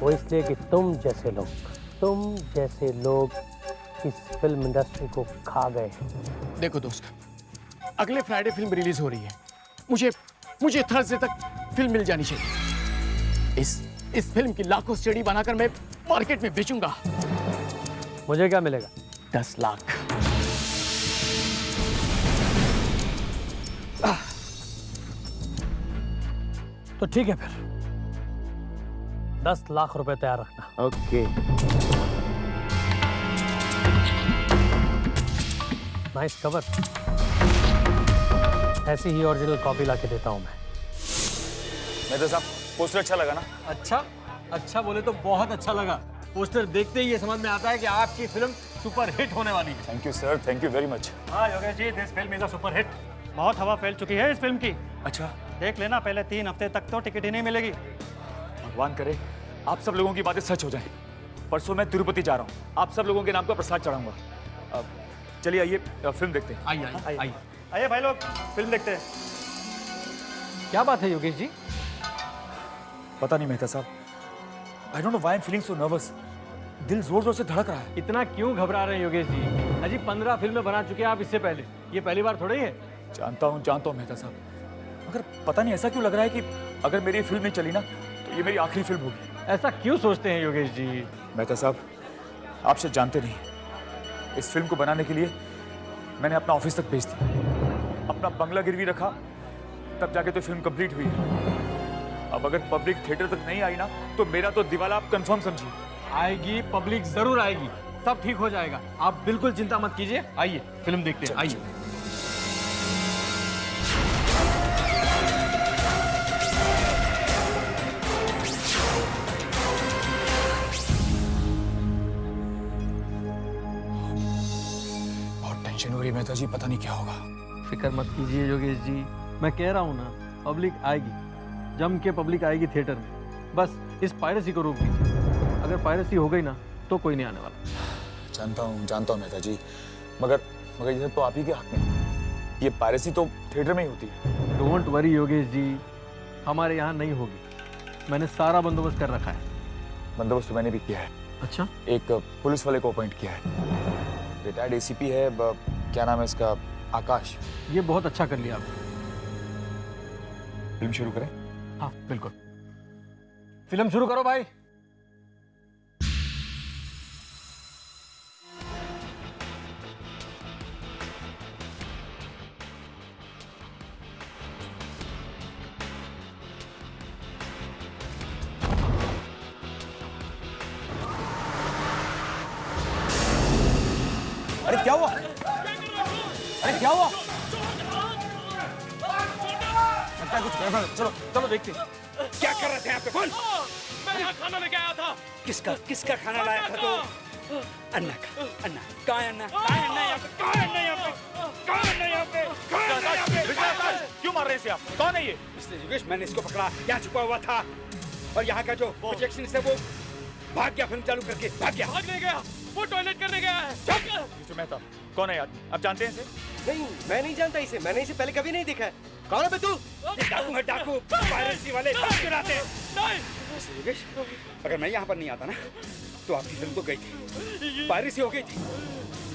वो इसलिए कि तुम जैसे लोग इस फिल्म इंडस्ट्री को खा गए। देखो दोस्त, अगले फ्राइडे फिल्म रिलीज हो रही है। मुझे थर्सडे तक फिल्म मिल जानी चाहिए। इस फिल्म की लाखों सीडी बनाकर मैं मार्केट में बेचूंगा। मुझे क्या मिलेगा? 10 लाख। तो ठीक है फिर, 10 लाख रुपए तैयार रखना। ओके। Nice cover. ऐसी ही ओरिजिनल कॉपी लाके देता हूं मैं। मेहता साहब, पोस्टर अच्छा लगा ना? अच्छा बोले तो बहुत अच्छा लगा। पोस्टर देखते ही ये समझ में आता है कि आपकी फिल्म सुपर हिट होने वाली है। Thank you sir, thank you very much. हाँ Yogesh ji, this film is a super hit. बहुत हवा फैल चुकी है इस फिल्म की। अच्छा, देख लेना, पहले 3 हफ्ते तक तो टिकट ही नहीं मिलेगी। भगवान करे आप सब लोगों की बातें सच हो जाएं। परसों मैं तिरुपति जा रहा हूँ, आप सब लोगों के नाम का प्रसाद चढ़ाऊंगा। चलिए आइए फिल्म देखते हैं। आइए। आइए भाई लोग, फिल्म देखते हैं। क्या बात है योगेश जी? पता नहीं मेहता साहब, I don't know why I am feeling so nervous. दिल जोर जोर से धड़क रहा है। इतना क्यों घबरा रहे हैं योगेश जी? अजी 15 फिल्में बना चुके हैं आप इससे पहले, ये पहली बार थोड़ी है। जानता हूँ मेहता साहब, मगर पता नहीं ऐसा क्यों लग रहा है कि अगर मेरी फिल्म नहीं चली ना तो ये मेरी आखिरी फिल्म होगी। ऐसा क्यों सोचते हैं योगेश जी? मेहता साहब, आप शायद जानते नहीं, इस फिल्म को बनाने के लिए मैंने अपना ऑफिस तक बेच दिया, अपना बंगला गिरवी रखा, तब जाके तो फिल्म कंप्लीट हुई है। अब अगर पब्लिक थिएटर तक नहीं आई ना तो मेरा तो दिवाला आप कंफर्म समझिए। आएगी, पब्लिक जरूर आएगी, सब ठीक हो जाएगा। आप बिल्कुल चिंता मत कीजिए। आइए फिल्म देखते हैं। आइए। बहुत टेंशन हो रही है मेहता जी, पता नहीं क्या होगा। फिक्र मत कीजिए योगेश जी, मैं कह रहा हूँ ना, पब्लिक आएगी, जम के पब्लिक आएगी थिएटर में। बस इस पायरेसी को रोक दीजिए। अगर पायरेसी हो गई ना तो कोई नहीं आने वाला। जानता हूँ मेहता जी, मगर ये तो आप ही के हाथ में है। ये पायरेसी तो थिएटर में ही होती है। डोंट वरी योगेश जी, हमारे यहाँ नहीं होगी। मैंने सारा बंदोबस्त कर रखा है। बंदोबस्त तो मैंने भी किया है। अच्छा? एक पुलिस वाले को अपॉइंट किया है, रिटायर्ड एसीपी है, क्या नाम है इसका, आकाश। ये बहुत अच्छा कर लिया आपने। फिल्म शुरू करें? हाँ बिल्कुल, फिल्म शुरू करो भाई। अरे क्या हुआ? लगता है कुछ गड़बड़ है। चलो देखते हैं। क्या कर रहे थे यहाँ पे? बोल। मैं यहाँ खाना लेके आया था। किसका खाना लाया था तो? अन्ना का। अन्ना कहाँ है? अन्ना कहाँ है? अन्ना यहाँ पे? कहाँ है अन्ना यहाँ पे? कहाँ है अन्ना यहाँ पे? कहाँ है अन्ना यहाँ पे? क्यों मार रहे हैं इसे आप? कौन है ये? मिस्टर योगेश, मैंने इसको पकड़ा, यहाँ छुपा हुआ था, और यहाँ का जो प्रोजेक्शनिस्ट है वो भाग गया, फिल्म चालू करके भाग गया। भागने गया, वो टॉयलेट करने गया है। यीशु मेहता, कौन है यार? आप जानते हैं इसे? नहीं, मैं नहीं जानता इसे, मैंने इसे पहले कभी नहीं देखा है। कौन है बे तू? ये डाकू है, डाकू, पायरेसी वाले चुराते। नहीं। मिस्टर योगेश, अगर मैं यहाँ पर नहीं आता ना तो आपकी फिल्म तो गई थी, पायरेसी हो गई थी।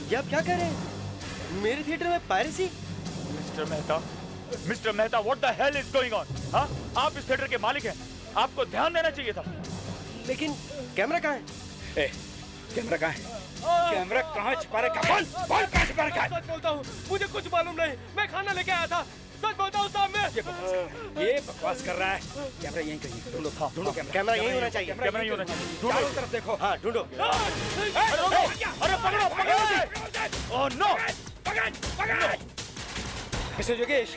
ये आप क्या कह रहे हैं? मेरे थिएटर में piracy? Mister Mehta, what the hell is going on? हाँ, आप इस थिएटर के मालिक हैं, आपको ध्यान देना चाहिए था। लेकिन कैमरा कहाँ है? कैमरा कहाँ है? कैमरा कहाँ छिपा रखा? बोल कहाँ छिपा रखा है? सच बोलता हूँ, मुझे कुछ मालूम नहीं। मैं खाना लेके आया था, सच बोलता हूँ साहब। मैं ये बकवास कर रहा है। कैमरा यहीं कहीं, ढूंढो ढूंढो कैमरा। कैमरा यहीं होना चाहिए। कैमरा नहीं होना चाहिए। चारों तरफ देखो। हाँ ढूंढो। अरे पकड़ो! Oh no! मिस्टर योगेश,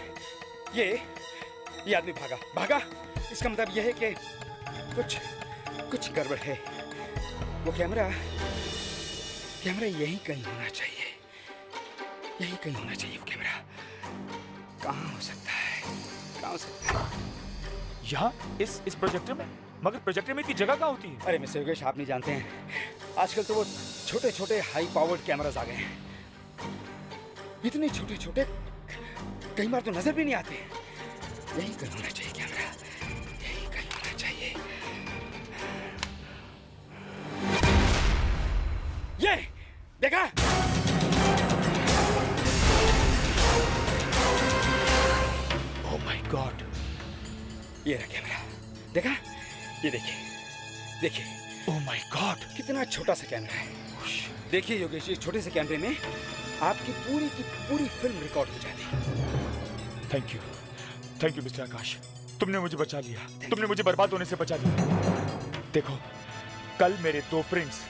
ये आदमी भागा। इसका मतलब यह है कि कुछ गड़बड़ है। वो कैमरा यहीं कहीं होना चाहिए। वो कैमरा कहाँ हो सकता है? यहाँ इस प्रोजेक्टर में? मगर प्रोजेक्टर में इतनी जगह कहाँ होती है? अरे मिस्टर योगेश, आप नहीं जानते हैं, आजकल तो वो छोटे हाई पावर्ड कैमरास आ गए हैं। इतने छोटे कई बार तो नजर भी नहीं आते। यहीं कहीं होना चाहिए कैमरा, यहीं कहीं होना चाहिए। देखा? ओह माय गॉड, ये रहा कैमरा, देखा? ये देखिए, देखिए। ओह माय गॉड, कितना छोटा सा कैमरा है। देखिए योगेश, इस छोटे से कैमरे में आपकी पूरी की पूरी फिल्म रिकॉर्ड हो जाती। थैंक यू मिस्टर आकाश, तुमने मुझे बचा लिया, तुमने मुझे बर्बाद होने से बचा लिया। देखो, कल मेरे 2 प्रिंट्स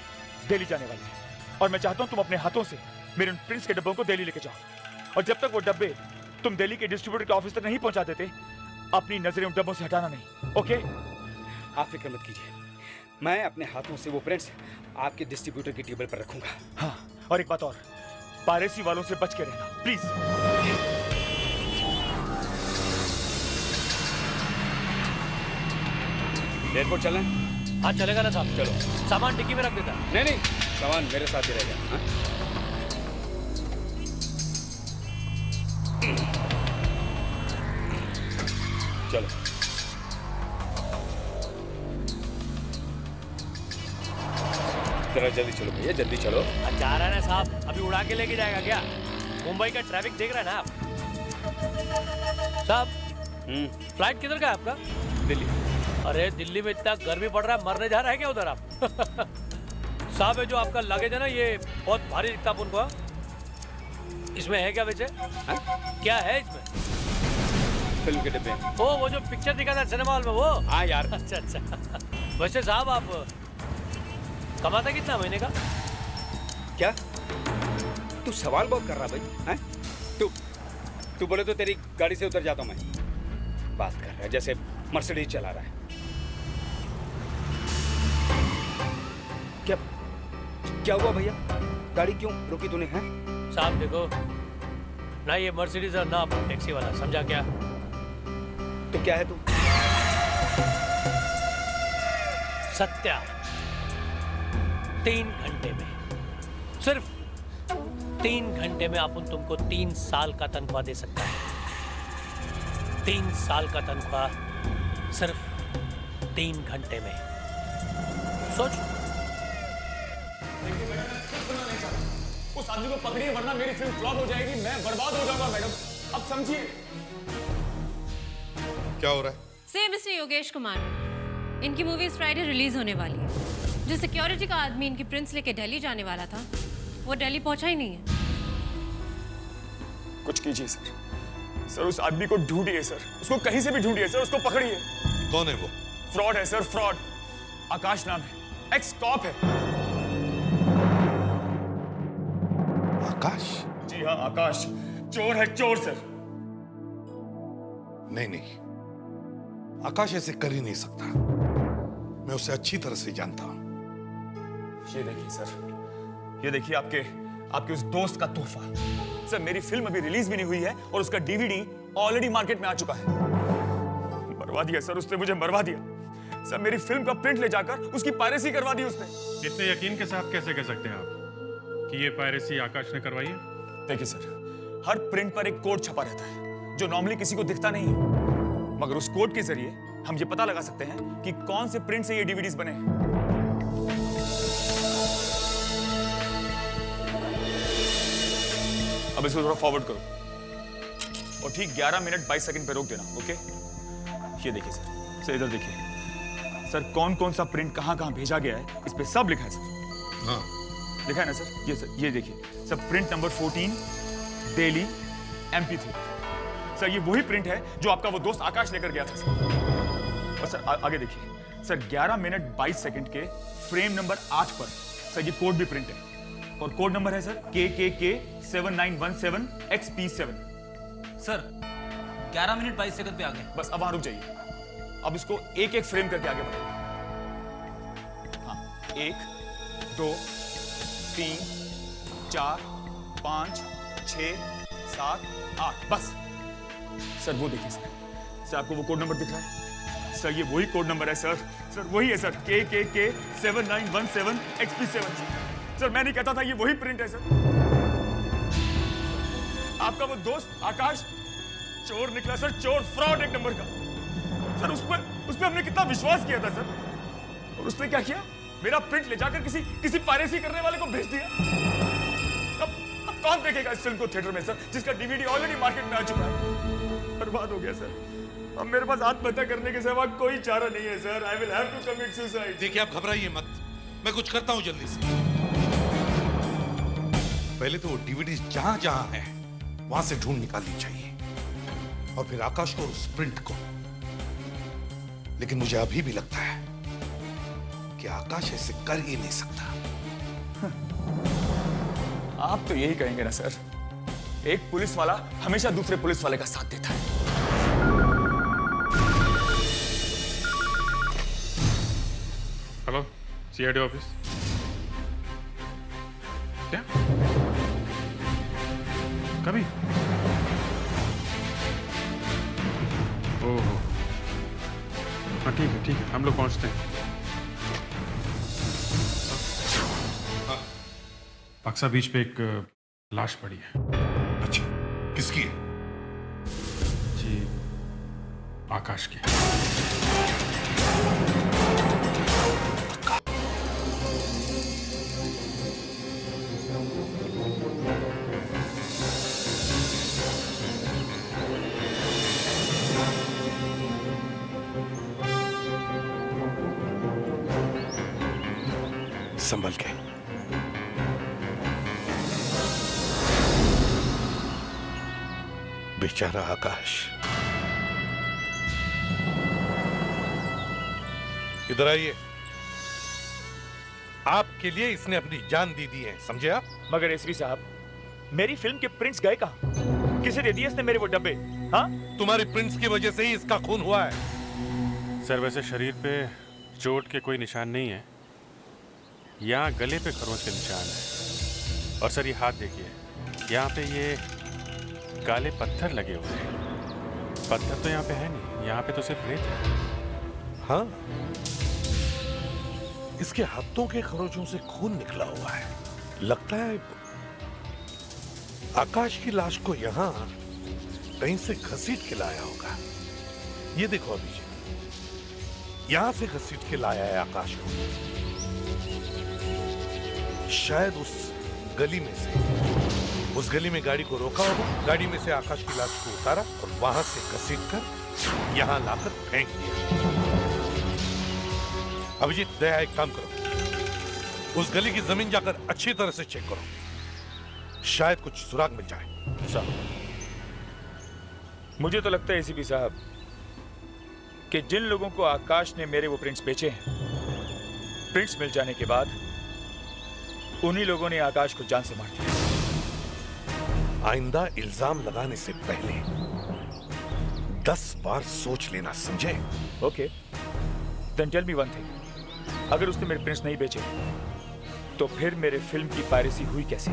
दिल्ली जाने वाले हैं और मैं चाहता हूं तुम अपने हाथों से मेरे उन प्रिंट्स के डब्बों को दिल्ली लेके जाओ, और जब तक वो डब्बे तुम दिल्ली के डिस्ट्रीब्यूटर के ऑफिस तक नहीं पहुंचा देते, अपनी नजरें उन डब्बों से हटाना नहीं, ओके? आप फिक्र मत कीजिए, मैं अपने हाथों से वो प्रिंट्स आपके डिस्ट्रीब्यूटर की टेबल पर रखूंगा। हाँ, और एक बात और, पायरेसी वालों से बच के रहना प्लीज। एयरपोर्ट चलें? हाँ चलेगा ना साहब, चलो। सामान डिक्की में रख देता। नहीं, सामान मेरे साथ ही रहेगा। हाँ? चलो। जरा जल्दी चलो भैया, जल्दी चलो। जा रहा है ना साहब, अभी उड़ा के लेके जाएगा क्या? मुंबई का ट्रैफिक देख रहा है ना आप साहब? फ्लाइट किधर का है आपका? दिल्ली। अरे दिल्ली में इतना गर्मी पड़ रहा है, मरने जा रहा है क्या उधर आप? साहब ये जो आपका लगेज है ना, ये बहुत भारी दिखता है उनको। इसमें है क्या वैसे? क्या है इसमें? फिल्म के डिब्बे। ओ वो जो पिक्चर दिखा था सिनेमा हॉल में वो? हाँ यार। अच्छा। वैसे साहब आप कमाता कितना महीने का? क्या तू सवाल बहुत कर रहा भाई? हैं? तू बोले तो तेरी गाड़ी से उतर जाता हूं मैं। बात कर रहा है जैसे मर्सिडीज चला रहा है। क्या हुआ भैया? गाड़ी क्यों रोकी तूने? हैं? साहब देखो ना, ये मर्सिडीज और ना टैक्सी वाला, समझा क्या? तो क्या है तू? सत्या 3 घंटे में, सिर्फ 3 घंटे में अपन तुमको 3 साल का तनख्वाह दे सकता है। 3 साल का तनख्वाह सिर्फ 3 घंटे में। सोच। उस आदमी को पकड़िए वरना मेरी फिल्म फ्लॉप हो जाएगी, मैं बर्बाद हो जाऊंगा मैडम, अब समझिए। क्या हो रहा है? से मिस्टर योगेश कुमार, इनकी मूवी इस फ्राइडे रिलीज होने वाली है। जो सिक्योरिटी का आदमी इनकी प्रिंट्स लेके दिल्ली जाने वाला था, वो दिल्ली पहुंचा ही नहीं है। कुछ कीजिए सर, उस आदमी को ढूंढिए सर, उसको कहीं से भी ढूंढिए सर, उसको पकड़िए। कौन है वो? फ्रॉड है सर, फ्रॉड। आकाश नाम है, एक्स कॉप है। आकाश? जी हाँ, आकाश चोर है, चोर सर। नहीं, आकाश ऐसे कर ही नहीं सकता। मैं उसे अच्छी तरह से जानता हूं। ये देखिए सर, ये देखिए आपके उस दोस्त का तोहफा। सर मेरी फिल्म अभी रिलीज भी नहीं हुई है और उसका डीवीडी ऑलरेडी मार्केट में आ चुका है। मरवा दिया सर उसने, मुझे मरवा दिया सर। मेरी फिल्म का प्रिंट ले जाकर उसकी पायरेसी करवा दी उसने। इतने यकीन के साथ कैसे कह सकते हैं आप कि ये पायरेसी आकाश ने करवाई है? देखिए सर, हर प्रिंट पर एक कोड छपा रहता है जो नॉर्मली किसी को दिखता नहीं है, मगर उस कोड के जरिए हम ये पता लगा सकते हैं कि कौन से प्रिंट से ये डीवीडीज बने हैं। अब इसको थोड़ा फॉरवर्ड करो और ठीक 11 मिनट 22 सेकंड पे रोक देना, ओके? ये देखिए सर, इधर देखिए सर, कौन कौन सा प्रिंट कहां कहां भेजा गया है, इस पे सब लिखा है सर। हाँ, लिखा है ना सर? ये देखिए sir, print number 14 Delhi MP3। Sir ये वही प्रिंट है जो आपका वो दोस्त आकाश लेकर गया था सर। और सर आगे देखिए सर, 11 मिनट 22 सेकंड के फ्रेम नंबर 8 पर सर ये कोड भी प्रिंट है, और कोड नंबर है sir KKK 7917XP7। Sir 11 minute 22 second पे आ गए। बस अब वहां रुक जाइए, अब इसको एक एक फ्रेम करके आगे बढ़ाइए। हाँ, 1 2 3 4 5 6 7 8, बस। सर वो देखिए सर, आपको वो कोड नंबर दिख रहा है सर? ये वही कोड नंबर है सर, वही है सर, KKK 7917XP7। सर मैं नहीं कहता था ये वही प्रिंट है सर। आपका वो दोस्त आकाश चोर निकला सर, चोर, फ्रॉड एक नंबर का सर। उस पर हमने कितना विश्वास किया था सर, और उसने क्या किया? मेरा प्रिंट ले जाकर किसी पायरेसी करने वाले को भेज दिया। कौन देखेगा इस फिल्म को थिएटर में सर, जिसका डीवीडी ऑलरेडी मार्केट में आ चुका है? बर्बाद हो गया सर। अब मेरे पास आत्महत्या करने के सिवा कोई चारा नहीं है sir. I will have to commit suicide. देखिए, आप घबराइए मत, मैं कुछ करता हूं जल्दी से। पहले तो वो डीवीडी जहां जहां है वहां से ढूंढ निकालनी चाहिए, और फिर आकाश को और उस प्रिंट को। लेकिन मुझे अभी भी लगता है कि आकाश ऐसे कर ही नहीं सकता। आप तो यही कहेंगे ना सर, एक पुलिस वाला हमेशा दूसरे पुलिस वाले का साथ देता है। Hello, CID office. क्या? कभी? ओह, हाँ ठीक है, हम लोग पहुंचते हैं। बक्सा बीच पे एक लाश पड़ी है। अच्छा, किसकी है? जी, आकाश की। संभल के। बेचारा आकाश। इधर आइए। आपके लिए इसने अपनी जान दे दी है, समझे आप? मगर एसपी साहब, मेरी फिल्म के प्रिंट्स गए कहां? किसे दे दिए इसने मेरे वो डब्बे? हाँ, तुम्हारी प्रिंट्स की वजह से ही इसका खून हुआ है। सर, वैसे शरीर पे चोट के कोई निशान नहीं है, यहाँ गले पे खरोंच के निशान है। और सर, ये हाथ देखिए, यहाँ पे ये काले पत्थर लगे हुए हैं। पत्थर तो यहाँ पे है नहीं, यहाँ पे तो सिर्फ रेत है। हाँ, इसके हाथों के खरोंचों से खून निकला हुआ है। लगता है आकाश की लाश को यहाँ कहीं से घसीट के लाया होगा। ये देखो अभिजीत, यहां से घसीट के लाया है आकाश को। शायद उस गली में से, उस गली में गाड़ी को रोका होगा, गाड़ी में से आकाश की लाश को उतारा और वहां से घसीट कर यहां लाकर फेंक दिया। अभिजीत, दया, एक काम करो, उस गली की जमीन जाकर अच्छी तरह से चेक करो, शायद कुछ सुराग मिल जाए। साहब, मुझे तो लगता है एसीपी साहब कि जिन लोगों को आकाश ने मेरे वो प्रिंट्स बेचे हैं, प्रिंट्स मिल जाने के बाद उन्हीं लोगों ने आकाश को जान से मार दिया। आइंदा इल्जाम लगाने से पहले 10 बार सोच लेना, समझे? Okay, then tell me one thing, अगर उसने मेरे प्रिंट्स नहीं बेचे तो फिर मेरे फिल्म की पायरेसी हुई कैसे?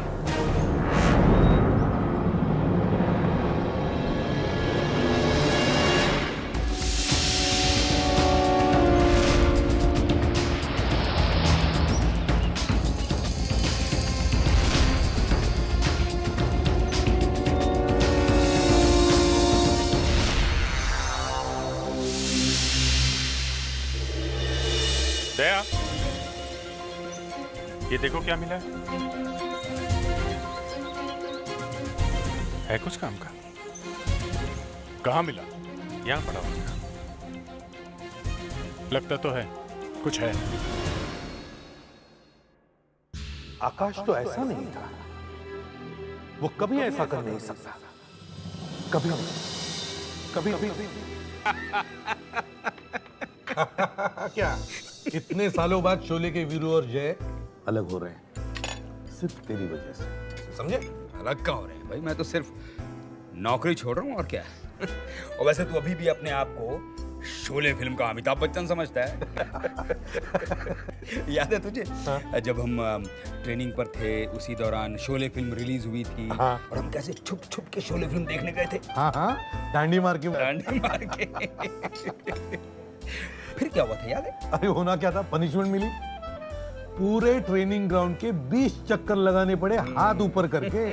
दया, ये देखो क्या मिला है कुछ काम का? कहाँ मिला? यहाँ पड़ा होगा। लगता तो है कुछ है। आकाश तो ऐसा नहीं था, वो कभी ऐसा कर नहीं सकता, कभी कभी क्या इतने सालों बाद शोले के वीरू और जय अलग हो रहे हैं सिर्फ तेरी वजह से, समझे? अलग का हो रहे हैं भाई, मैं तो सिर्फ नौकरी छोड़ रहा हूँ और क्या। और वैसे तू अभी भी अपने आप को शोले फिल्म का अमिताभ बच्चन समझता है। याद है तुझे? हाँ? जब हम ट्रेनिंग पर थे उसी दौरान शोले फिल्म रिलीज हुई थी। हाँ? और हम कैसे छुप छुप के शोले फिल्म देखने गए थे। हाँ हाँ, डांडी मार के। फिर क्या हुआ था याद है? अरे होना क्या था, पनिशमेंट मिली, पूरे ट्रेनिंग ग्राउंड के 20 चक्कर लगाने पड़े हाथ ऊपर करके।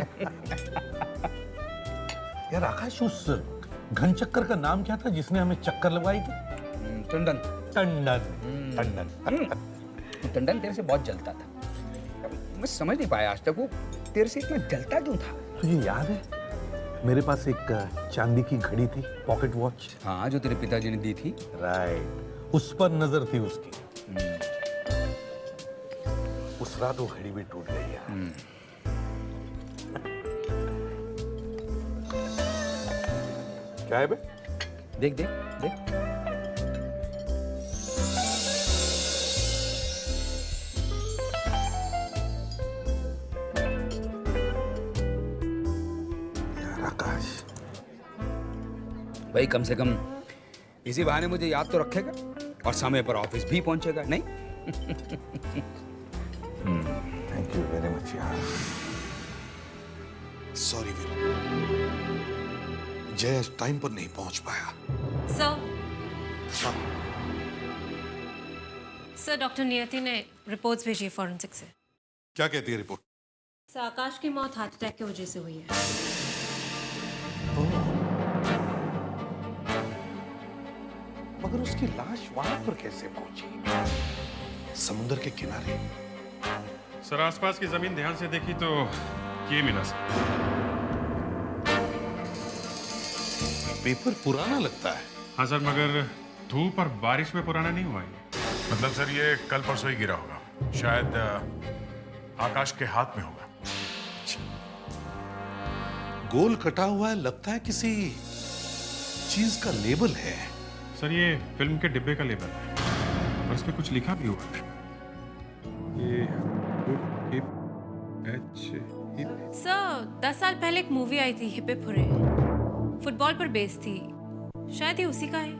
यार आकाश, उस घन चक्कर का नाम क्या था जिसने हमें चक्कर लगवाई थी? टंडन। टंडन। टंडन। टंडन तेरे से बहुत जलता था, मैं समझ नहीं पाया आज तक वो तेरे से इतना जलता क्यों था? तुझे याद है मेरे पास एक चांदी की घड़ी थी, पॉकेट वॉच। हाँ, जो तेरे पिताजी ने दी थी। राइट, उस पर नजर थी उसकी। उस रात वो घड़ी भी टूट गई है। क्या है बे? देख देख देख। यार आकाश, भाई कम से कम इसी बहाने मुझे याद तो रखेगा और समय पर ऑफिस भी पहुंचेगा, नहीं? थैंक यू वेरी मच यार। सॉरी वीर, जय टाइम पर नहीं पहुंच पाया। सर डॉक्टर नियति ने रिपोर्ट्स भेजी फॉरेंसिक से। क्या कहती है रिपोर्ट? सर आकाश की मौत हार्ट अटैक की वजह से हुई है। मगर उसकी लाश वहां पर कैसे पहुंची? समुद्र के किनारे। सर आसपास की जमीन ध्यान से देखी तो ये मिला सर। पेपर पुराना लगता है। हाँ सर, मगर धूप और बारिश में पुराना नहीं हुआ ये। मतलब सर ये कल परसों ही गिरा होगा, शायद आकाश के हाथ में होगा। गोल कटा हुआ है, लगता है किसी चीज का लेबल है। सर ये फिल्म के डिब्बे का लेबल है और इस पे कुछ लिखा भी हुआ है। ये हिप सर 10 साल पहले एक मूवी आई थी हिप हिप हुरे, फुटबॉल पर बेस्ड थी, शायद ये उसी का है।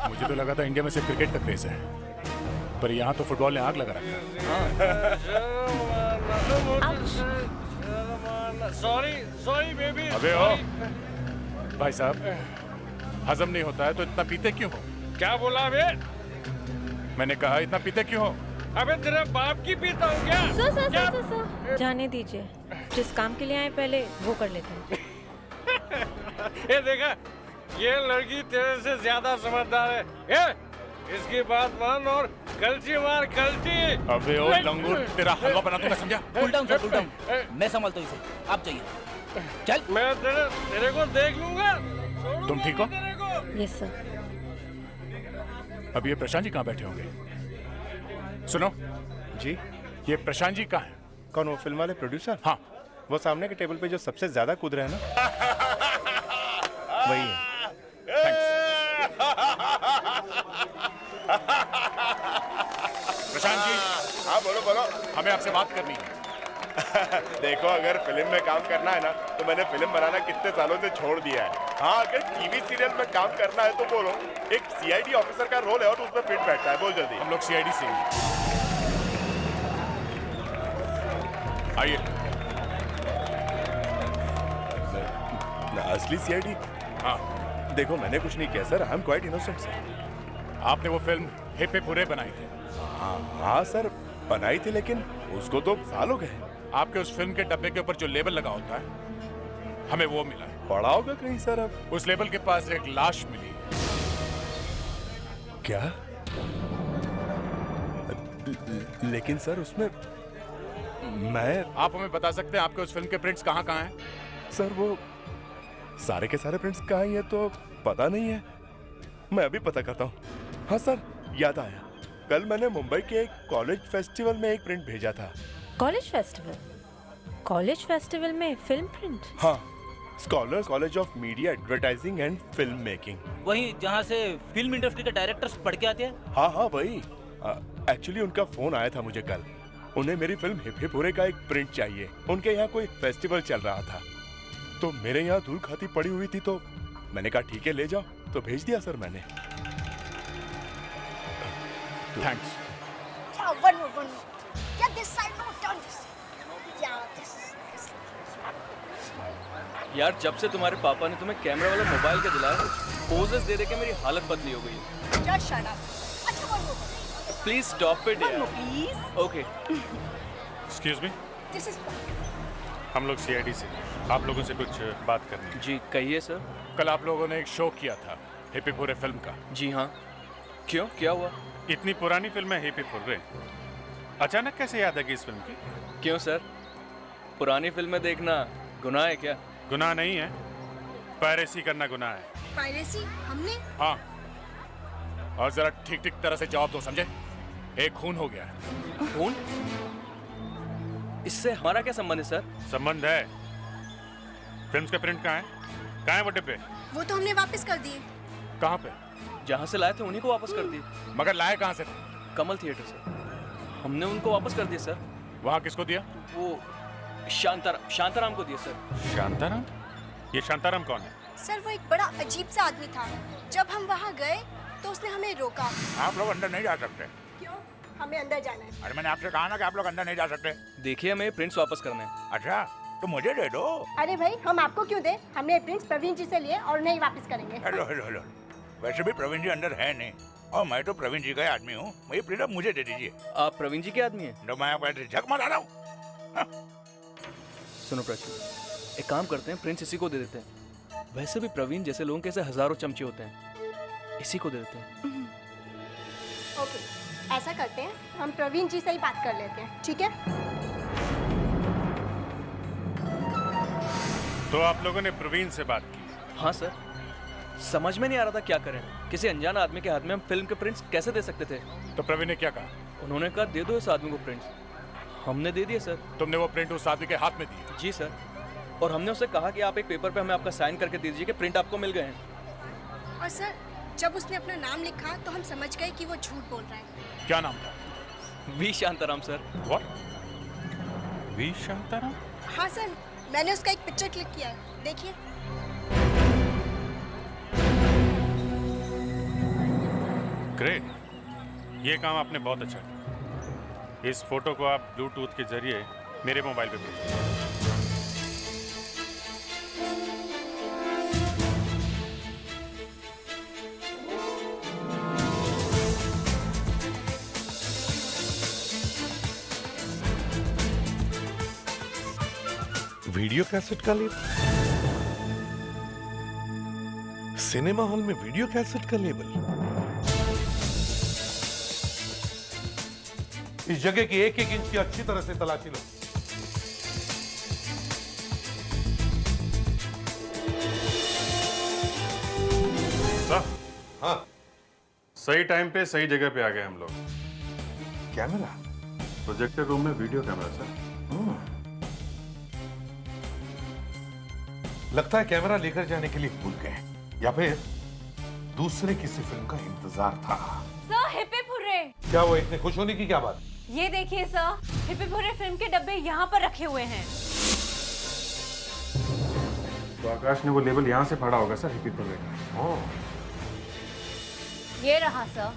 मुझे तो लगा था इंडिया में सिर्फ क्रिकेट का क्रेज है, पर यहाँ तो फुटबॉल ने आग लगा रखा है। Sorry baby. अबे ओ भाई साहब, हजम नहीं होता है तो इतना पीते क्यों हो? क्या बोला बे? मैंने कहा इतना पीते क्यों हो? अबे तेरे बाप की पीता हूँ क्या? सर जाने दीजिए, जिस काम के लिए आए पहले वो कर लेते हैं। ये देखा, ये लड़की तेरे से ज्यादा समझदार है। ये इसकी बात मान और कलची मार कलची। अबे ओ लंगूर, तेरा हलवा बना दूंगा, समझा? Cool down sir, cool down. मैं संभालता हूँ इसे, आप जाइए। चल, मैं तेरे को देख लूंगा। तुम ठीक हो? Yes sir. अब ये प्रशांत जी कहाँ बैठे होंगे? सुनो जी, ये प्रशांत जी कहाँ हैं? कौन, वो फिल्म वाले प्रोड्यूसर? हाँ, वो सामने के टेबल पे जो सबसे ज्यादा कूद रहे हैं ना, वही है। प्रशांत जी। हाँ बोलो बोलो। हमें आपसे बात करनी है। देखो, अगर फिल्म में काम करना है ना तो मैंने फिल्म बनाना कितने सालों से छोड़ दिया है। हाँ, अगर टीवी सीरियल में काम करना है तो बोलो। एक सीआईडी ऑफिसर का रोल है और उसमें फिट बैठता है। बोल जल्दी। हम लोग सीआईडी से आइए। असली सीआईडी? हाँ। देखो, मैंने कुछ नहीं किया sir, I am quite innocent sir. आपने वो फिल्म हिप हिप हुरे बनाई थी? हाँ सर, बनाई थी, लेकिन उसको तो साल हो गए। आपके उस फिल्म के डब्बे के ऊपर जो लेबल लगा होता है, हमें वो मिला है। पड़ा होगा कहीं सर। अब उस लेबल के पास एक लाश मिली है। क्या? लेकिन सर उसमें मैं... आप हमें बता सकते हैं आपके उस फिल्म के प्रिंट्स कहाँ कहाँ हैं? सर वो सारे के सारे प्रिंट्स कहाँ हैं तो पता नहीं है, मैं अभी पता करता हूँ। हाँ सर, याद आया, कल मैंने मुंबई के एक कॉलेज फेस्टिवल में एक प्रिंट भेजा था। College festival? कॉलेज फेस्टिवल में फिल्म प्रिंट? हाँ, scholars college of media advertising and film making. वही जहाँ से फिल्म इंडस्ट्री के डायरेक्टर्स पढ़ के आते हैं? हाँ हाँ वही। एक्चुअली उनका फोन आया था मुझे कल। उन्हें मेरी फिल्म हिप हिप हुरे का एक प्रिंट चाहिए। उनके यहाँ कोई फेस्टिवल चल रहा था, तो मेरे यहाँ धूल खाती पड़ी हुई थी, तो मैंने कहा ठीक है ले जाओ, तो भेज दिया सर मैंने। थैंक्स। यार, जब से तुम्हारे पापा ने तुम्हें कैमरा वाला मोबाइल के दिलाया, पोजेस दे दे के मेरी हालत बदली हो गई है। प्लीज स्टॉप इट यार। प्लीज। ओके। Excuse me. हम लोग सीआईडी से आप लोगों से कुछ बात करनी है। जी कहिए सर। कल आप लोगों ने एक शो किया था हिप्पी पूरे फिल्म का। जी हाँ, क्यों, क्या हुआ? इतनी पुरानी फिल्म है हिप्पी पूरे, अचानक कैसे याद है कि इस फिल्म की? क्यों सर, पुरानी फिल्में देखना गुनाह है क्या? गुनाह नहीं है, पायरेसी करना गुनाह है। पायरेसी हमने? हाँ, और जरा ठीक ठीक तरह से जवाब दो, समझे? एक खून हो गया है। खून? इससे हमारा क्या संबंध है सर? संबंध है। फिल्म्स के प्रिंट कहाँ है? कहाँ है वो डिब्बे? वो तो हमने वापस कर दिए। कहाँ पे? जहाँ से लाए थे उन्हीं को वापस कर दिए। मगर लाए कहाँ से थे? कमल थिएटर से। हमने उनको वापस कर दिए सर। वहाँ किसको दिया? वो शांताराम को दिए सर। शांताराम? ये शांताराम कौन है? सर वो एक बड़ा अजीब सा आदमी था। जब हम वहाँ गए तो उसने हमें रोका। आप लोग अंदर नहीं जा सकते। क्यों? हमें अंदर जाना है। अरे मैंने आपसे कहा ना कि आप लोग अंदर नहीं जा सकते। देखिए हमें प्रिंट्स वापस करने हैं। अच्छा, तो मुझे दे दो। अरे भाई हम आपको क्यों दे? हमने प्रिंट्स प्रवीण जी से लिए और नहीं वापस करेंगे। हेलो हेलो हेलो, वैसे भी प्रवीण जी अंदर है नहीं और मैं तो प्रवीण जी का आदमी हूँ। ये प्रिंट अब मुझे दे दीजिए। आप प्रवीण जी के आदमी हैं? तो मैं आपको झक मार रहा हूँ। सुनो प्राची, एक काम करते हैं, प्रिंट्स इसी को दे देते हैं। वैसे भी प्रवीण जैसे लोगों के ऐसे हजारों चमचे होते हैं, इसी को दे देते हैं। ओके, ऐसा करते हैं, हम प्रवीण जी से ही बात कर लेते हैं, ठीक है? तो आप लोगों ने प्रवीण से बात की? हाँ सर, समझ में नहीं आ रहा था क्या करें। किसी अनजान आदमी के हाथ में हम फिल्म के प्रिंट्स कैसे दे सकते थे? तो प्रवीण ने क्या कहा? उन्होंने कहा दे दो इस आदमी को प्रिंट्स। हमने दे दिए सर। तुमने वो प्रिंट उस आदमी के हाथ में दी? जी सर, और हमने उसे कहा कि आप एक पेपर पे हमें आपका साइन करके दे दीजिए कि प्रिंट आपको मिल गए हैं। और सर जब उसने अपना नाम लिखा तो हम समझ गए कि वो झूठ बोल रहा है। क्या नाम था? V Shantaram sir. What? V Shantaram? हाँ सर, मैंने उसका एक पिक्चर क्लिक किया है, देखिए। ग्रेट, ये काम आपने बहुत अच्छा किया। इस फोटो को आप ब्लूटूथ के जरिए मेरे मोबाइल पे भेजिए। वीडियो कैसेट का लेबल, सिनेमा हॉल में वीडियो कैसेट का लेबल। इस जगह की एक एक इंच की अच्छी तरह से तलाशी लो। हाँ, सही टाइम पे सही जगह पे आ गए हम लोग। कैमरा? प्रोजेक्टर रूम में वीडियो कैमरा सर। लगता है कैमरा लेकर जाने के लिए भूल गए या फिर दूसरे किसी फिल्म का इंतजार था। सर हिप्पी पूरे। क्या वो इतने खुश होने की क्या बात? ये देखिए सर, हिप्पी पूरे फिल्म के डब्बे यहाँ पर रखे हुए हैं। तो आकाश ने वो लेबल यहाँ से फाड़ा होगा सर, हिप्पी पूरे का। ये रहा सर,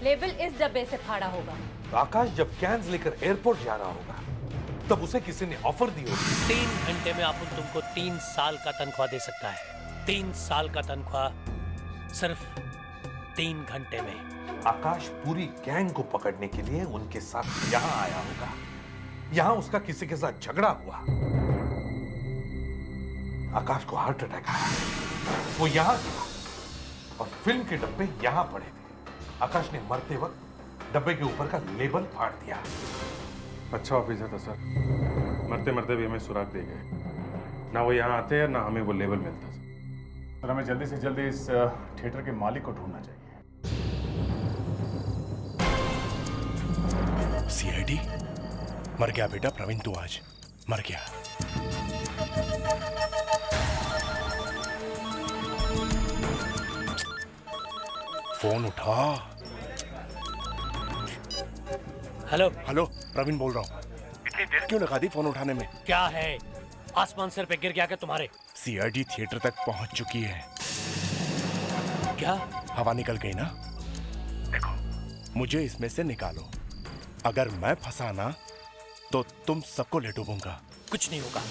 लेबल इस डब्बे से फाड़ा होगा। तो आकाश जब कैन्स लेकर एयरपोर्ट जा रहा होगा तब उसे किसी ने ऑफर दी होगी। 3 घंटे में अपन तुमको 3 साल का तनख्वाह दे सकता है। 3 साल का तनख्वाह सिर्फ 3 घंटे में। आकाश पूरी गैंग को पकड़ने के लिए उनके साथ यहाँ आया होगा। यहाँ उसका किसी के साथ झगड़ा हुआ, आकाश को हार्ट अटैक आया, वो यहाँ था और फिल्म के डब्बे यहाँ पड़े थे। आकाश ने मरते वक्त डब्बे के ऊपर का लेबल फाड़ दिया। अच्छा ऑफिसर था सर, मरते मरते भी हमें सुराग दे गए। ना वो यहाँ आते हैं ना हमें वो लेबल मिलता सर। हमें जल्दी से जल्दी इस थिएटर के मालिक को ढूंढना चाहिए। सीआईडी मर गया बेटा प्रवीण, तू आज मर गया। फोन उठा। हेलो हेलो, प्रवीण बोल रहा हूँ। इतनी देर क्यों लगा दी फोन उठाने में? क्या है, आसमान सर पे गिर गया क्या तुम्हारे? सीआईडी थिएटर तक पहुंच चुकी है। क्या? हवा निकल गई ना? देखो, मुझे इसमें से निकालो। अगर मैं फंसा ना तो तुम सबको ले डूबूंगा। कुछ नहीं होगा,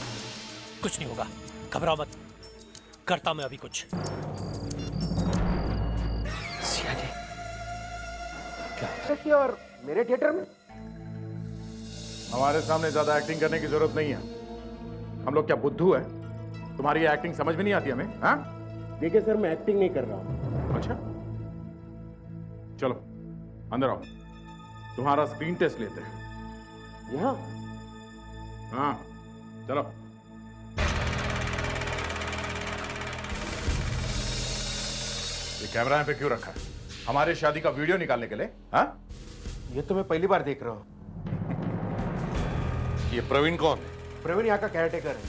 कुछ नहीं होगा, घबराओ मत, करता मैं अभी कुछ। क्या? और मेरे थिएटर में हमारे सामने ज्यादा एक्टिंग करने की जरूरत नहीं है। हम लोग क्या बुद्धू है? तुम्हारी एक्टिंग समझ में नहीं आती हमें? हाँ? देखिए सर, मैं एक्टिंग नहीं कर रहा हूँ। अच्छा, चलो अंदर आओ, तुम्हारा स्क्रीन टेस्ट लेते हैं। यहाँ? हाँ चलो। ये कैमरा यहाँ पे क्यों रखा है? हमारे शादी का वीडियो निकालने के लिए? हाँ? ये तो मैं पहली बार देख रहा हूँ। ये प्रवीण कौन है? प्रवीण यहाँ का केयरटेकर है।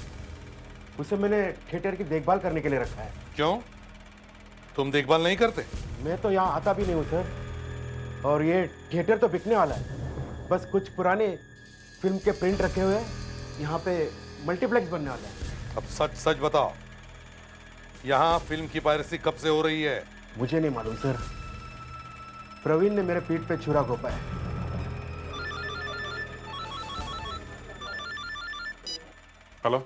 उसे मैंने थिएटर की देखभाल करने के लिए रखा है। क्यों? तुम देखभाल नहीं करते? मैं तो यहाँ आता भी नहीं हूँ सर। और ये थिएटर तो बिकने वाला है। बस कुछ पुराने फिल्म के प्रिंट रखे हुए हैं। यहाँ पे मल्टीप्लेक्स बनने वाला है। अब सच सच बताओ, यहाँ फिल्म की पायरेसी कब से हो रही है? मुझे नहीं मालूम सर। प्रवीण ने मेरे पीठ पे छुरा घोंपा है। हेलो,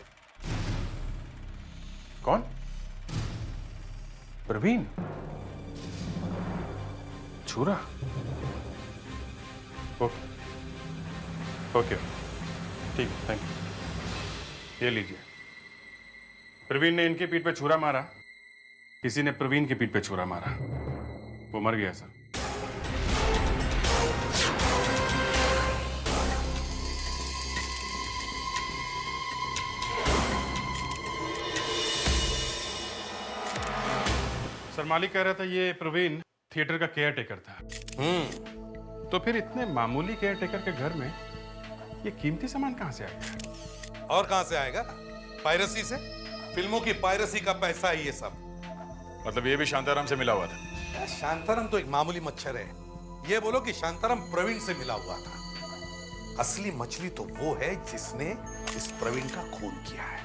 कौन? प्रवीण? छुरा? ओके ओके, ठीक है, थैंक यू। ये लीजिए। प्रवीण ने इनके पीठ पे छुरा मारा, किसी ने प्रवीण की पीठ पे छुरा मारा, वो मर गया सर। सर मालिक कह रहा था ये प्रवीण थिएटर का केयर टेकर था। तो फिर इतने मामूली केयर टेकर के घर में ये कीमती सामान कहां से आया? और कहां से आएगा? पायरेसी से। फिल्मों की पायरेसी का पैसा है ये सब। मतलब ये भी शांताराम से मिला हुआ था? शांताराम तो एक मामूली मच्छर है। ये बोलो कि शांताराम प्रवीण से मिला हुआ था। असली मछली तो वो है जिसने इस प्रवीण का खून किया है,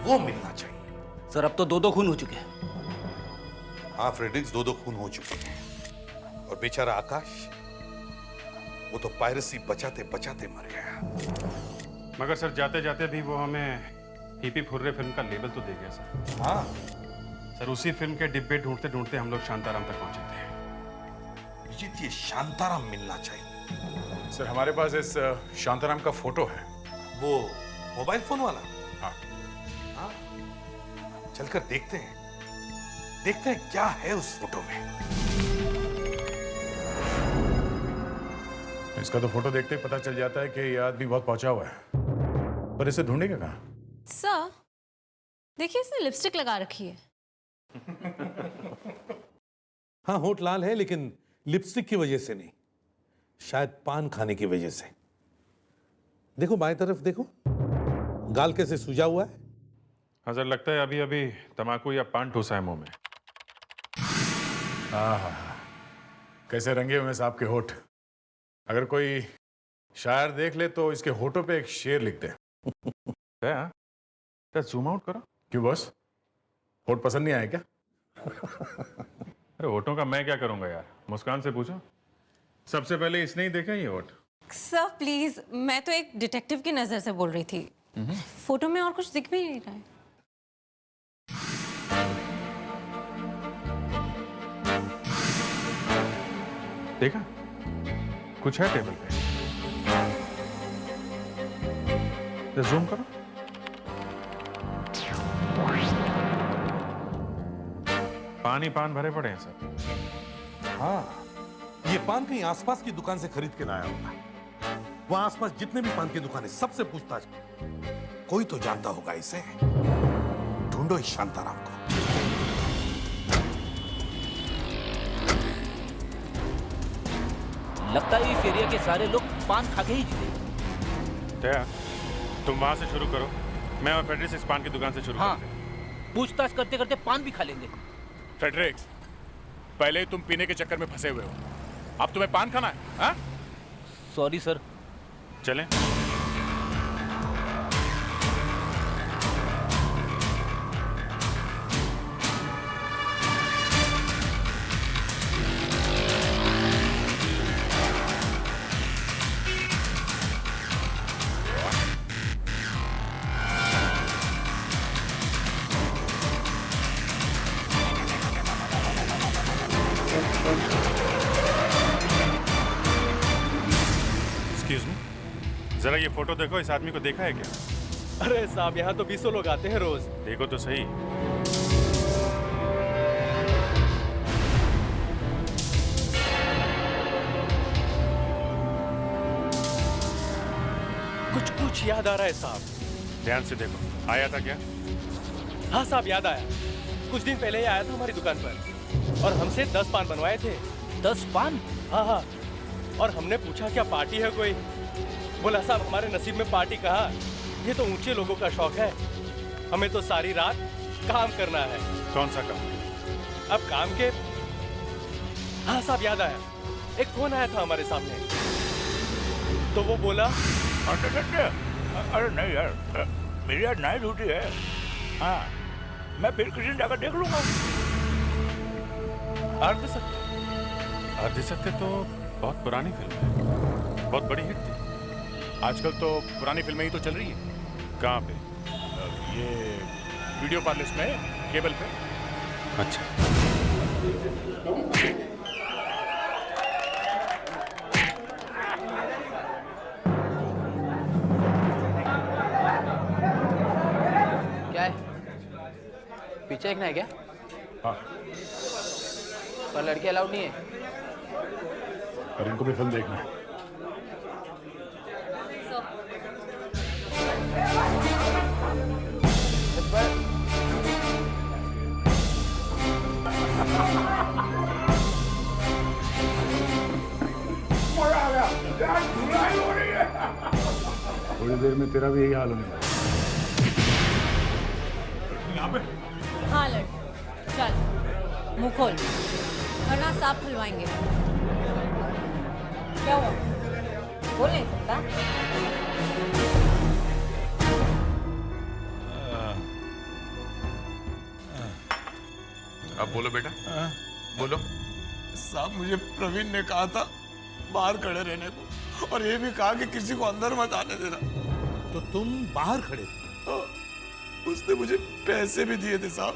वो मिलना चाहिए। सर अब तो 2-2 खून हो चुके हैं। हाँ फ्रेडरिक्स, 2-2 खून हो चुके हैं। और बेचारा आकाश, वो तो पायरेसी बचाते बचाते मर गया। मगर सर जाते जाते भी वो हमें हीपी फुर्रे फिल्म का लेबल तो दे गया सर। हाँ सर, उसी फिल्म के डिब्बे ढूंढते ढूंढते हम लोग शांताराम तक पहुंचे थे। विजित, ये शांताराम मिलना चाहिए। सर हमारे पास इस शांताराम का फोटो है। वो मोबाइल फोन वाला? हाँ। हाँ, चलकर देखते हैं क्या है उस फोटो में। इसका तो फोटो देखते ही पता चल जाता है कि ये आदमी बहुत पहुंचा हुआ है, पर इसे ढूंढेगा कहाँ? सर देखिए, इसने लिपस्टिक लगा रखी है। हाँ, होठ लाल है, लेकिन लिपस्टिक की वजह से नहीं, शायद पान खाने की वजह से। देखो बाएं तरफ देखो, गाल कैसे सूजा हुआ है। हाँ सर, लगता है अभी अभी तम्बाकू या पान ठूसा है मुंह में। हाँ, कैसे रंगे हुए साहब के होठ। अगर कोई शायर देख ले तो इसके होठों पे एक शेर लिख दे। क्या जूम आउट करो? क्यों बॉस, होठ पसंद नहीं आया क्या? अरे होठों का मैं क्या करूंगा यार, मुस्कान से पूछो। सबसे पहले इसने ही देखा ये होठ। सर प्लीज, मैं तो एक डिटेक्टिव की नजर से बोल रही थी। फोटो में और कुछ दिख भी नहीं रहा है। देखा, कुछ है टेबल पे। जूम करो। पान भरे पड़े हैं सर। हाँ, ये पान कहीं आसपास की दुकान से खरीद के लाया होगा। वहां आसपास जितने भी पान की दुकानें, सबसे पूछताछ। कोई तो जानता होगा इसे। ढूंढो इस शांताराम को। लगता है इस एरिया के सारे लोग पान खा के ही जीते। दया, तुम वहां से शुरू करो, मैं और फेडरिक्स इस पान की दुकान से शुरू करते हैं। पूछताछ करते करते पान भी खा लेंगे। फेडरिक्स, पहले तुम पीने के चक्कर में फंसे हुए हो, अब तुम्हें पान खाना है? हाँ? Sorry sir. चलें? एक्सक्यूज मी, जरा ये फोटो देखो, इस आदमी को देखा है क्या? अरे साहब, यहाँ तो 20 लोग आते हैं रोज। देखो तो सही। कुछ याद आ रहा है साहब। ध्यान से देखो, आया था क्या? हाँ साहब, याद आया। कुछ दिन पहले ही आया था हमारी दुकान पर और हमसे 10 पान बनवाए थे। 10 पान? हाँ। और हमने पूछा क्या पार्टी है कोई? बोला साहब हमारे नसीब में पार्टी कहाँ, ये तो ऊंचे लोगों का शौक है, हमें तो सारी रात काम करना है। कौन सा काम? अब काम के, हाँ साहब याद आया, एक फोन आया था हमारे सामने, तो वो बोला अरे नहीं यार, मेरी आज नाइट ड्यूटी है। हाँ, मैं फिर किसी दिन जाकर देख लूंगा। अर्धसत्य तो बहुत पुरानी फिल्म है, बहुत बड़ी हिट थी। आजकल तो पुरानी फिल्में ही तो चल रही हैं। कहाँ पे? ये वीडियो पार्लर्स में, केबल पे। अच्छा। क्या है? पीछे देखना है क्या? हाँ। पर लड़के अलाउड नहीं है। और इनको भी फिल्म देखना है। थोड़ी देर में तेरा भी यही हाल होने वाला है। हाँ लड़, चल मुंह खोल वरना सांप खुलवाएंगे। क्या हुआ? बोल नहीं सकता? अब बोलो बेटा, बोलो। साहब मुझे प्रवीण ने कहा था बाहर खड़े रहने को, और ये भी कहा कि किसी को अंदर मत आने देना। तो तुम बाहर खड़े थे? उसने मुझे पैसे भी दिए थे साहब।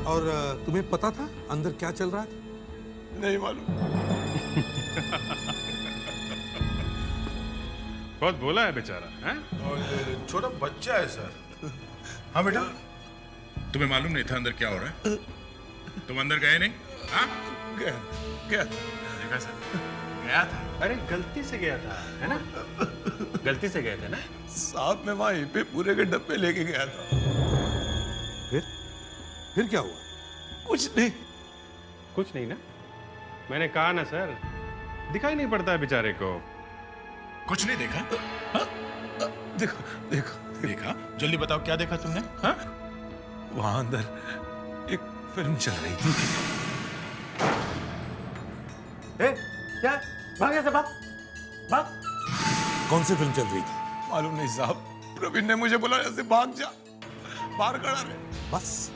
और तुम्हें पता था अंदर क्या चल रहा था? नहीं मालूम। बहुत बोला है बेचारा, हैं? और छोटा बच्चा है सर। हाँ बेटा, तुम्हें मालूम नहीं था अंदर क्या हो रहा है? तुम अंदर गए नहीं? हाँ? गया देखा सर, गया था। अरे गलती से गया था, है ना? गलती से गए थे ना? साहब मैं वहां पे पूरे के डब्बे लेके गया था। फिर क्या हुआ? कुछ नहीं। कुछ नहीं ना? मैंने कहा ना सर, दिखाई नहीं पड़ता है बेचारे को। कुछ नहीं देखा? हाँ? देखा? जल्दी बताओ क्या देखा तुमने? हाँ? वहां अंदर एक फिल्म चल रही थी। क्या? भाग ऐसे, भाग। कौन सी फिल्म चल रही थी? मालूम नहीं साहब, प्रवीण ने मुझे बोला ऐसे भाग जा, बाहर खड़ा रहे। बस?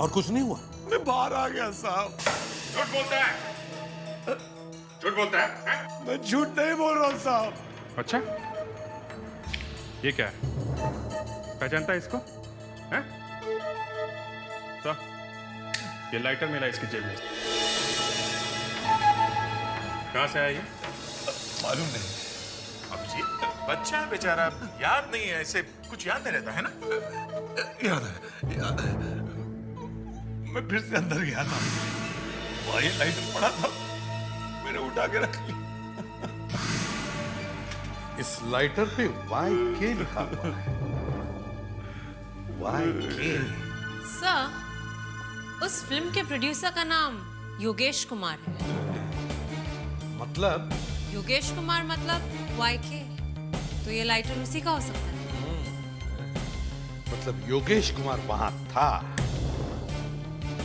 और कुछ नहीं हुआ? मैं बाहर आ गया साहब। झूठ बोलता है? झूठ बोलता है? मैं झूठ नहीं बोल रहा हूँ साहब। अच्छा, ये क्या है? पहचानता है इसको? हैं? ये लाइटर मिला इसकी जेब में। कहाँ से आया ये? मालूम नहीं। अब जी बच्चा है बेचारा, याद नहीं है, ऐसे कुछ याद नहीं रहता है ना? याद है। मैं फिर से अंदर गया था, वही लाइटर पड़ा था, मैंने उठा के रख ली। इस लाइटर पे YK लिखा हुआ है। YK। सर, उस फिल्म के प्रोड्यूसर का नाम योगेश कुमार है। मतलब? योगेश कुमार मतलब YK, तो ये लाइटर उसी का हो सकता है। मतलब योगेश कुमार वहां था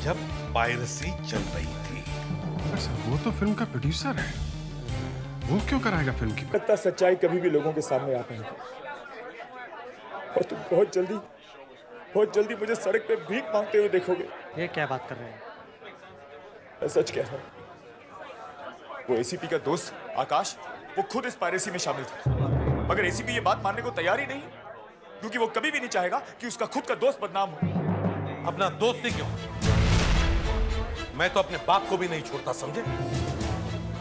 जब पायरेसी चल रही थी। अच्छा, वो तो फिल्म का प्रोड्यूसर है, वो क्यों कराएगा फिल्म की? लगता सच्चाई कभी भी लोगों के सामने आ पाएगी, और तुम बहुत जल्दी मुझे सड़क पे भीख मांगते हुए देखोगे। ये क्या बात कर रहे हैं? मैं सच कह रहा हूँ, वो एसीपी का दोस्त आकाश, वो खुद इस पायरेसी में शामिल था, मगर एसीपी ये बात मानने को तैयार ही नहीं, क्योंकि वो कभी भी नहीं चाहेगा कि उसका खुद का दोस्त बदनाम हो। अपना दोस्त ही क्यों, मैं तो अपने बाप को भी नहीं छोड़ता, समझे?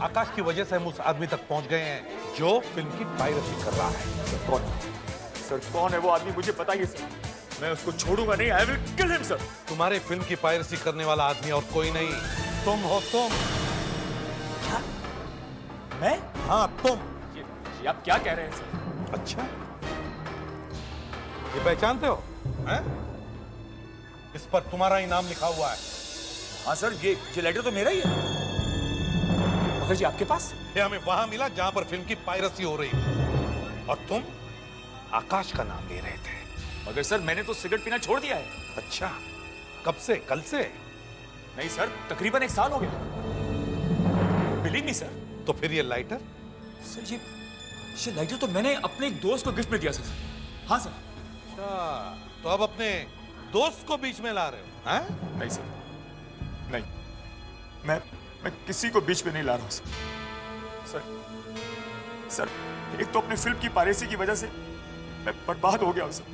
आकाश की वजह से हम उस आदमी तक पहुंच गए हैं, जो फिल्म की पायरेसी कर रहा है। कौन? सर कौन है वो आदमी, मुझे बताइए सर। मैं उसको छोड़ूंगा नहीं। I will kill him sir. तुम्हारे फिल्म की पायरेसी करने वाला आदमी और कोई नहीं, तुम हो तुम। क्या? मैं? हाँ तुम। ये आप क्या कह रहे हैं सर? अच्छा, ये पहचानते हो? हैं? इस पर तुम्हारा ही नाम लिखा हुआ है। हाँ सर, ये लेटर तो मेरा ही है। मगर जी आपके पास? ये हमें वहां मिला जहां पर फिल्म की पायरेसी हो रही थी, और तुम आकाश का नाम ले रहे थे। मगर सर मैंने तो सिगरेट पीना छोड़ दिया है। अच्छा, कब से? कल से? नहीं सर, तकरीबन 1 साल हो गया। Believe me sir. तो फिर ये लाइटर? सर ये लाइटर तो मैंने अपने एक दोस्त को गिफ्ट में दिया सर। हाँ सर। अच्छा, तो अब अपने दोस्त को बीच में ला रहे हो? हैं? नहीं सर, नहीं। मैं किसी को बीच में नहीं ला रहा हूँ सर। सर एक तो अपनी फिल्म की पायरेसी की वजह से मैं बर्बाद हो गया हूँ सर।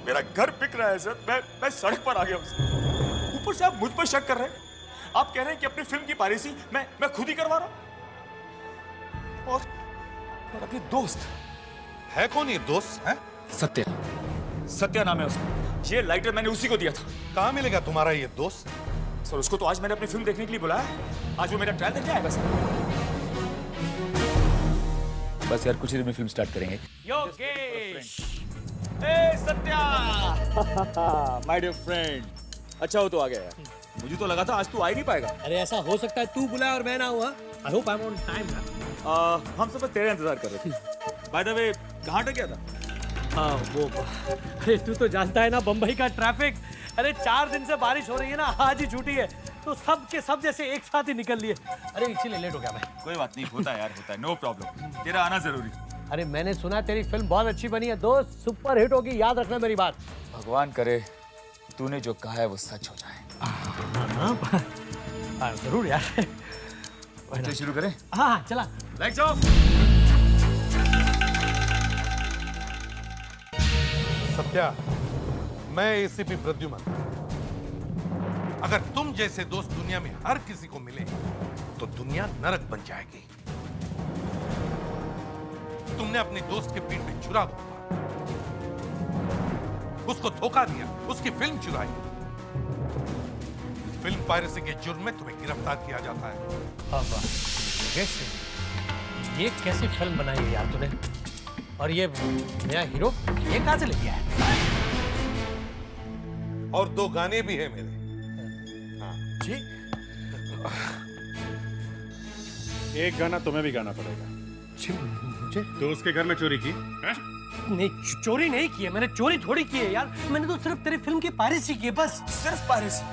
मेरा घर बिक रहा है सर। मैं सड़क पर आ गया हूँ सर। ऊपर से आप मुझ पर शक कर रहे हैं। आप कह रहे हैं कि अपनी फिल्म की पायरेसी मैं खुद ही करवा रहा हूँ। और अपने दोस्त है कौन ये दोस्त? है सत्या नाम है उसका। ये लाइटर मैंने उसी को दिया था। कहाँ मिलेगा तुम्हारा ये दोस्त? सर उसको तो आज मैंने अपनी फिल्म देखने के लिए बुलाया। आज वो मेरा ट्रायल देखने आएगा सर। बस यार कुछ ही देर में फिल्म स्टार्ट करेंगे। Yogesh, Satya, my dear friend. अच्छा हो तो आ गया यार। मुझे तो लगा था आज तू आ ही नहीं पाएगा। अरे ऐसा हो सकता है तू बुलाया और मैं ना हुआ। I hope I am on time. हम सब तेरा इंतजार कर रहे थे। बाय द वे कहाँ अटक गया था? हाँ वो, अरे तू तो जानता है ना बम्बई का ट्रैफिक। अरे 4 दिन से बारिश हो रही है ना, आज ही छुट्टी है तो सब के सब जैसे एक साथ ही निकल लिए। अरे इसीलिए लेट हो गया मैं। कोई बात नहीं, होता है यार, होता है। नो प्रॉब्लम, तेरा आना जरूरी। अरे मैंने सुना तेरी फिल्म बहुत अच्छी बनी है दोस्त, सुपर हिट होगी, याद रखना मेरी बात। भगवान करे तूने जो कहा है वो सच हो जाए। जरूर यार। तो शुरू करें? हाँ चला। Lights off. सत्या, मैं एसीपी प्रद्युमन। अगर तुम जैसे दोस्त दुनिया में हर किसी को मिले तो दुनिया नरक बन जाएगी। तुमने अपने दोस्त के पीठ पे छुरा घोंपा, उसको धोखा दिया, उसकी फिल्म चुराई। फिल्म पायरेसी के जुर्म में तुम्हें गिरफ्तार किया जाता है। ये कैसी फिल्म बनाई है यार तूने? और ये नया हीरो ये कहां से ले लिया है? और 2 गाने भी हैं मेरे। हाँ जी। एक गाना तुम्हें भी गाना पड़ेगा। मुझे? तो उसके घर में चोरी की है? नहीं, चोरी नहीं की है मैंने। चोरी थोड़ी की है यार, मैंने तो सिर्फ तेरी फिल्म की पायरेसी की है बस। सिर्फ पायरेसी?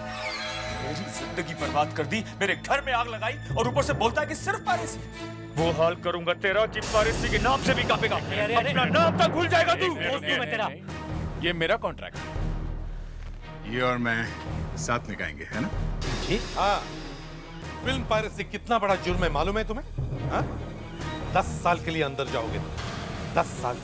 मेरी जिंदगी बर्बाद कर दी, मेरे घर में आग लगाई और ऊपर से बोलता है कि सिर्फ पायरेसी। वो हाल करूंगा तेरा कि पायरेसी के नाम से भी कांपेगा। अपना नाम तक भूल जाएगा तू। दोस्त हूं मैं तेरा। ये मेरा कॉन्ट्रैक्ट है। ये और मैं साथ निकालेंगे, है ना? जी हाँ। फिल्म पायरेसी कितना बड़ा जुर्म है मालूम है तुम्हें? हाँ? 10 साल के लिए अंदर जाओगे। 10 साल।